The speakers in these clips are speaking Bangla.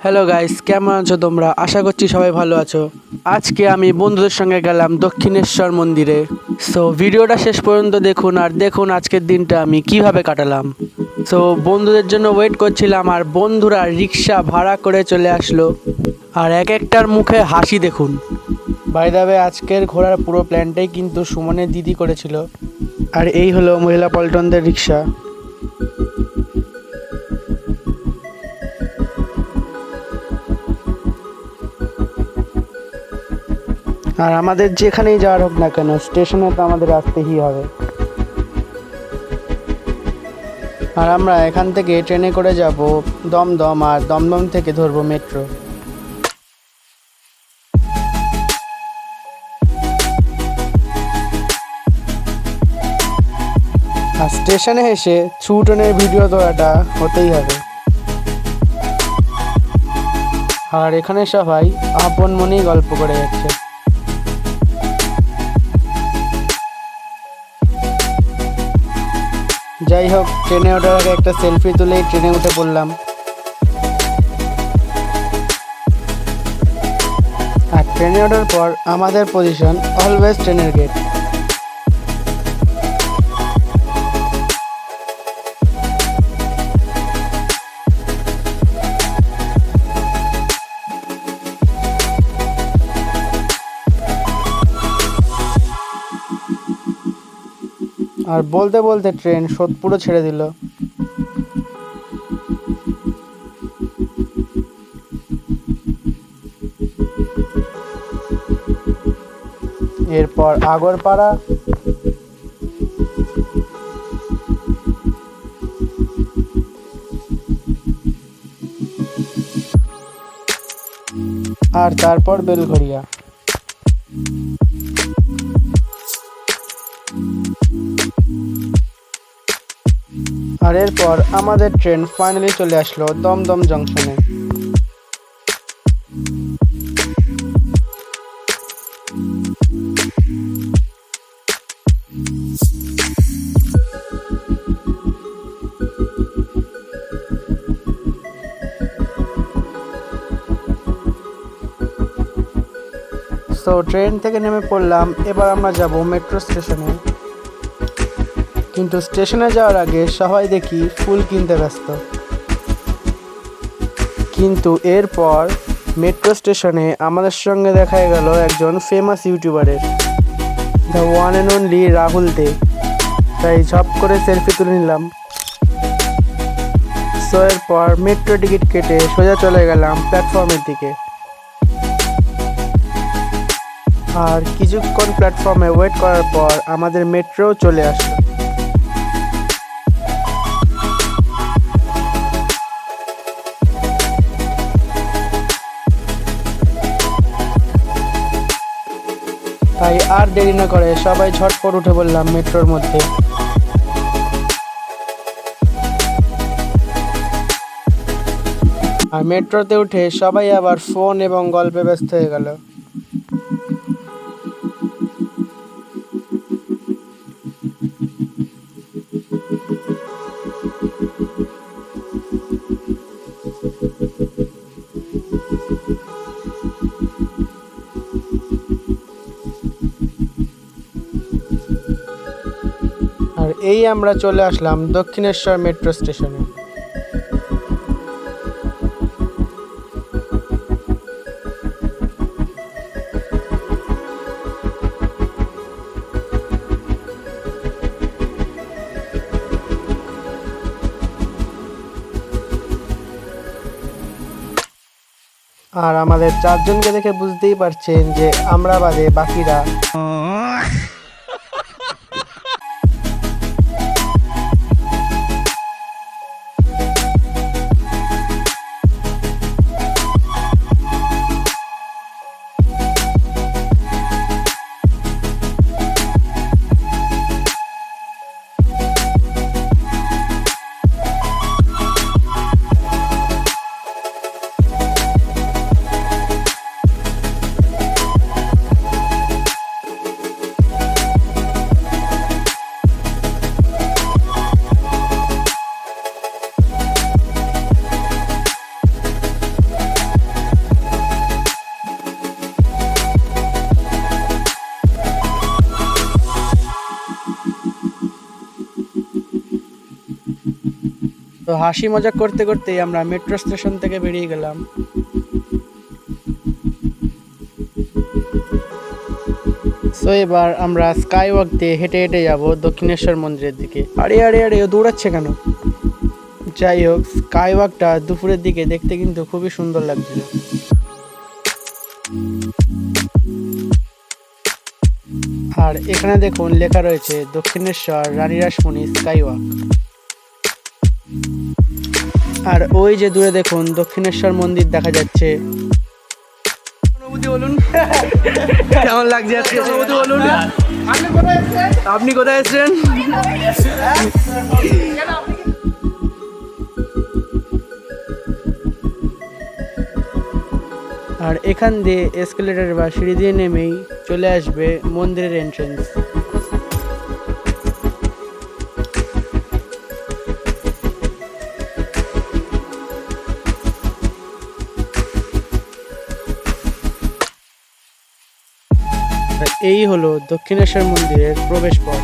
হ্যালো গাইস, কেমন আছো তোমরা? আশা করছি সবাই ভালো আছো। আজকে আমি বন্ধুদের সঙ্গে গেলাম দক্ষিণেশ্বর মন্দিরে। সো ভিডিওটা শেষ পর্যন্ত দেখুন আর দেখুন আজকের দিনটা আমি কিভাবে কাটালাম। সো বন্ধুদের জন্য ওয়েট করছিলাম আর বন্ধুরা রিক্সা ভাড়া করে চলে আসলো আর এক একটার মুখে হাসি দেখুন। বাই দ্য ওয়ে, আজকের ঘোরার পুরো প্ল্যানটাই কিন্তু সুমনের দিদি করেছিল। আর এই হলো মহিলা পল্টনদের রিক্সা। আর আমাদের যেখানেই যাওয়ার হোক না কেন, স্টেশনে তো আমাদের আসতেই হবে। আর আমরা এখান থেকে ট্রেনে করে যাব দমদম, আর দমদম থেকে ধরবো মেট্রো। আর স্টেশনে এসে ছুটনের ভিডিও তোলাটা হতেই হবে। আর এখানে সবাই আপন মনেই গল্প করে যাচ্ছে। যাই হোক, ট্রেনে ওঠার আগে একটা সেলফি তুলেই ট্রেনে উঠে পড়লাম। আর ট্রেনে ওঠার পর আমাদের পজিশন অলওয়েজ ট্রেনের গেট। আর বলতে বলতে ট্রেন সোদপুরও ছেড়ে দিল। এরপর আগরপাড়া, আর তারপর বেলঘরিয়া। আর এরপর আমাদের ট্রেন ফাইনালি চলে আসলো দমদম জংশনে। তো ট্রেন থেকে নেমে পড়লাম। এবার আমরা যাব মেট্রো স্টেশনে। কিন্তু স্টেশনে যাওয়ার আগে সবাই দেখি ফুল কিনতে ব্যস্ত। কিন্তু এরপর মেট্রো স্টেশনে আমাদের সঙ্গে দেখা গেল একজন ফেমাস ইউটিউবারের, the one and only Rahul Dey. তাই ঝপ করে সেলফি তুলে নিলাম। সো এরপর মেট্রো টিকিট কেটে সোজা চলে গেলাম প্ল্যাটফর্মের দিকে। আর কিছুক্ষণ প্ল্যাটফর্মে ওয়েট করার পর আমাদের মেট্রো চলে আসলো। তাই আর দেরি না করে সবাই ঝটপট উঠে পড়লাম মেট্রোর মধ্যে। আর মেট্রোতে উঠে সবাই আবার ফোন এবং গল্পে ব্যস্ত হয়ে গেল। আর এই আমরা চলে আসলাম দক্ষিণেশ্বর মেট্রো স্টেশনে। আর আমাদের চারজনকে দেখে বুঝতেই পারছেন যে আমরা বাদে বাকিরা তো হাসি মজা করতে করতেই আমরা মেট্রো স্টেশন থেকে বেরিয়ে গেলাম। তো এবার আমরা স্কাই ওয়াক দিয়ে হেঁটে হেঁটে যাব দক্ষিণেশ্বর মন্দিরের দিকে। আরে আরে আরে ও দৌড়াচ্ছে কেন? যাই হোক, স্কাই ওয়াকটা দুপুরের দিকে দেখতে কিন্তু খুবই সুন্দর লাগছিল। আর এখানে দেখুন লেখা রয়েছে দক্ষিণেশ্বর রানী রাসমণি স্কাই ওয়াক। আর ওই যে দূরে দেখুন দক্ষিণেশ্বর মন্দির দেখা যাচ্ছে। অনুভূতি বলুন, কেমন লাগছে আজকে? অনুভূতি বলুন, আপনি কোথায় এসেছেন? আর এখান দিয়ে এসকেলেটর বা সিঁড়ি দিয়ে নেমেই চলে আসবে মন্দিরের এন্ট্রেন্স। এই হলো দক্ষিণেশ্বর মন্দিরের প্রবেশ পথ।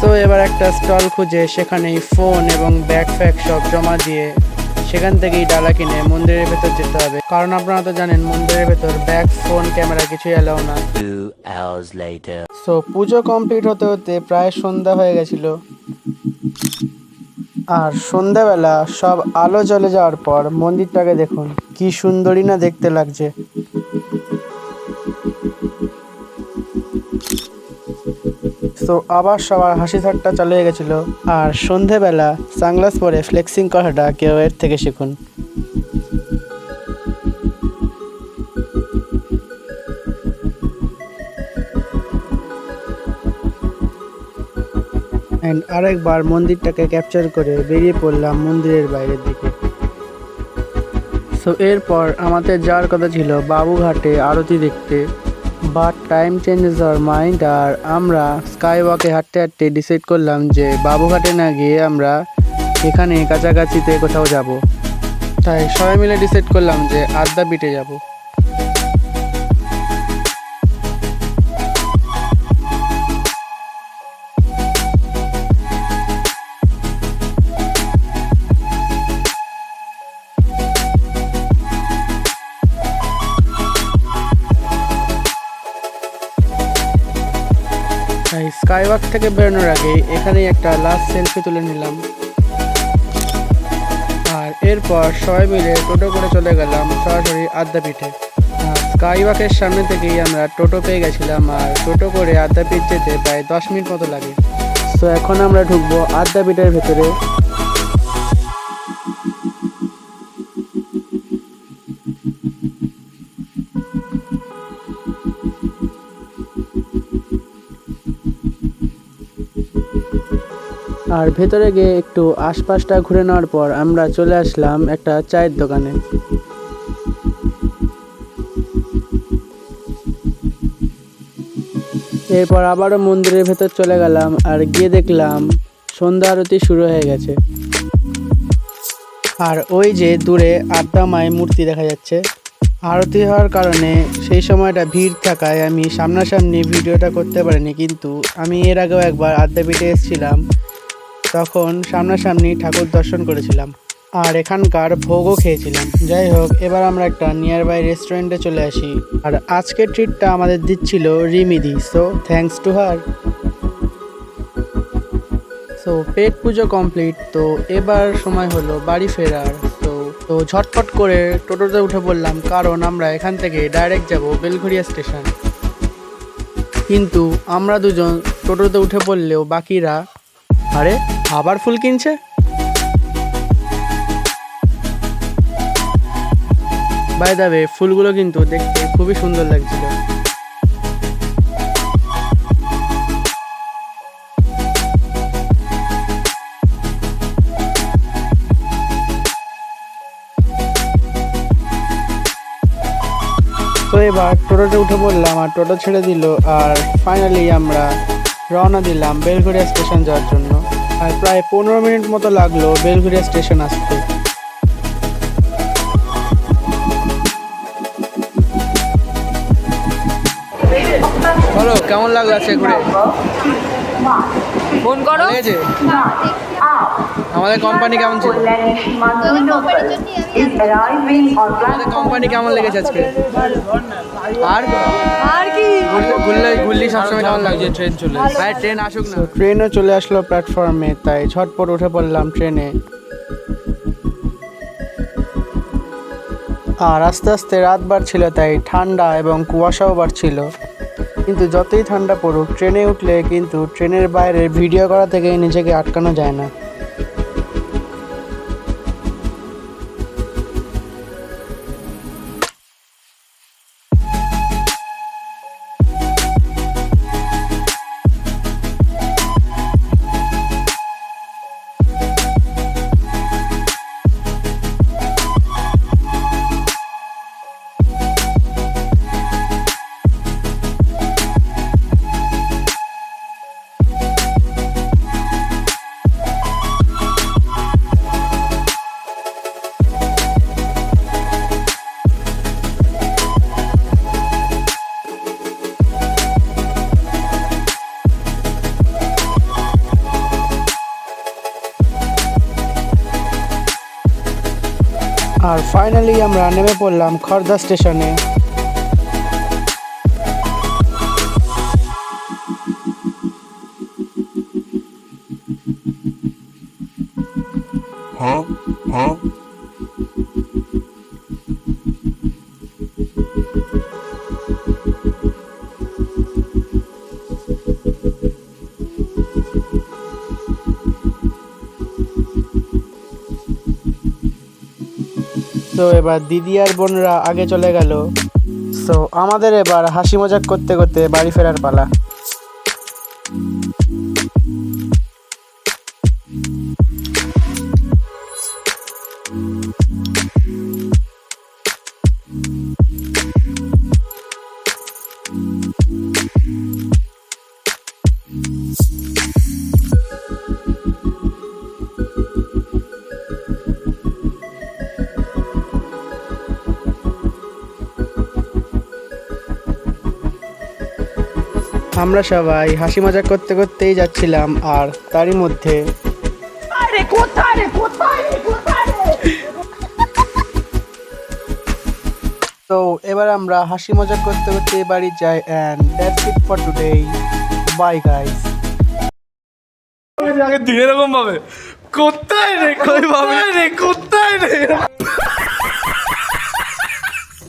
তো এবার একটা স্টল খুঁজে সেখানেই ফোন এবং ব্যাগ ফ্যাগ সব জমা দিয়ে সেখান থেকেই ডালা কিনে মন্দিরের ভেতর যেতে হবে, কারণ আপনারা তো জানেন মন্দিরের ভেতর ব্যাগ ফোন ক্যামেরা কিছুই এলাও না। সো পুজো কমপ্লিট হতে হতে প্রায় সন্ধ্যা হয়ে গেছিল। আর সন্ধ্যাবেলা সব আলো জ্বলে যাওয়ার পর মন্দিরটাকে দেখুন কি সুন্দরই না দেখতে লাগছে। তো আবার সবার হাসি ঠাট্টা চালু হয়ে গেছিল। আর সন্ধেবেলা সানগ্লাস পরে ফ্লেক্সিং করাটা কেউ এর থেকে শিখুন। অ্যান্ড আরেকবার মন্দিরটাকে ক্যাপচার করে বেরিয়ে পড়লাম মন্দিরের বাইরের দিকে। সো এরপর আমাদের যাওয়ার কথা ছিল বাবুঘাটে আরতি দেখতে, but time changes our mind. আর আমরা স্কাই ওয়াকে হাঁটতে হাঁটতে ডিসাইড করলাম যে বাবুঘাটে না গিয়ে আমরা এখানে কাছাকাছিতে কোথাও যাব। তাই সবাই মিলে ডিসাইড করলাম যে আদ্যাপীঠে যাব। তাই স্কাই ওয়াক থেকে বেরোনোর আগে এখানেই একটা লাস্ট সেলফি তুলে নিলাম। আর এরপর সবাই মিলে টোটো করে চলে গেলাম সরাসরি আদ্যাপীঠে। আর স্কাই ওয়াকের সামনে থেকেই আমরা টোটো পেয়ে গেছিলাম, আর টোটো করে আদ্যাপীঠ যেতে প্রায় 10 মিনিট মতো লাগে। তো এখন আমরা ঢুকবো আদ্যাপীঠের ভেতরে। আর ভেতরে গিয়ে একটু আশপাশটা ঘুরে নেওয়ার পর আমরা চলে আসলাম একটা চায়ের দোকানে। এরপর আবারও মন্দিরের ভেতর চলে গেলাম, আর গিয়ে দেখলাম সন্ধ্যা আরতি শুরু হয়ে গেছে। আর ওই যে দূরে আদ্যা মায়ের মূর্তি দেখা যাচ্ছে। আরতি হওয়ার কারণে সেই সময়টা ভিড় থাকায় আমি সামনাসামনি ভিডিওটা করতে পারিনি, কিন্তু আমি এর আগেও একবার আদ্যাপীঠে এসেছিলাম, তখন সামনাসামনি ঠাকুর দর্শন করেছিলাম আর এখানকার ভোগও খেয়েছিলাম। যাই হোক, এবার আমরা একটা নিয়ার বাই রেস্টুরেন্টে চলে আসি। আর আজকের ট্রিটটা আমাদের দিচ্ছিল রিমিদি, so thanks to her. So পেট পুজো কমপ্লিট, তো এবার সময় হলো বাড়ি ফেরার। তো ঝটপট করে টোটোতে উঠে পড়লাম, কারণ আমরা এখান থেকে ডাইরেক্ট যাব বেলঘরিয়া স্টেশন। কিন্তু আমরা দুজন টোটোতে উঠে পড়লেও বাকিরা আরে আবার ফুল কিনছে। বাই দ্য ওয়ে, ফুলগুলো কিন্তু দেখতে খুবই সুন্দর লাগছিল। তো এবার টোটোতে উঠে পড়লাম আর টোটো ছেড়ে দিল, আর ফাইনালি আমরা রওনা দিলাম বেলঘরিয়া স্টেশন যাওয়ার জন্য। আর প্রায় 15 মিনিট মতো লাগলো বেলঘরিয়া স্টেশন আসতে। বলো কেমন লাগলো আজকে ঘুরে? ফোন করো। লেগেছে? আমাদের কোম্পানি কেমন ছিল? আমাদের কোম্পানি কেমন লেগেছে আজকে? আর কি ঘুরলি সবসময় কেমন লাগছে? ট্রেন চলে হ্যাঁ ট্রেন আসুক না। ট্রেনও চলে আসলো প্ল্যাটফর্মে, তাই ঝটপট উঠে পড়লাম ট্রেনে। আর আস্তে আস্তে রাত বাড়ছিল, তাই ঠান্ডা এবং কুয়াশাও বাড়ছিল। কিন্তু যতই ঠান্ডা পড়ুক, ট্রেনে উঠলে কিন্তু ট্রেনের বাইরে ভিডিও করা থেকে নিজেকে আটকানো যায় না। আর ফাইনালি আমরা নেমে পড়লাম খড়দা স্টেশনে। তো এবার দিদি আর বোনরা আগে চলে গেল। সো আমাদের এবার হাসি মজাক করতে করতে বাড়ি ফেরার পালা। আমরা সবাই হাসি মজা করতে করতেই যাচ্ছিলাম, আর তারই মধ্যে তো এবার আমরা হাসি মজা করতে করতে বাড়ি যাই। And that's it for today, bye guys. আগে দিন এরকম ভাবে কোথায় রে কই ভাবে রে কোথায় রে।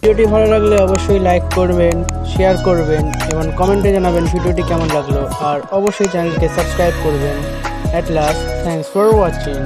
ভিডিওটি ভালো লাগলে অবশ্যই লাইক করবেন, শেয়ার করবেন এবং কমেন্টে জানাবেন ভিডিওটি কেমন লাগলো। আর অবশ্যই চ্যানেলকে সাবস্ক্রাইব করবেন। At last, thanks for watching.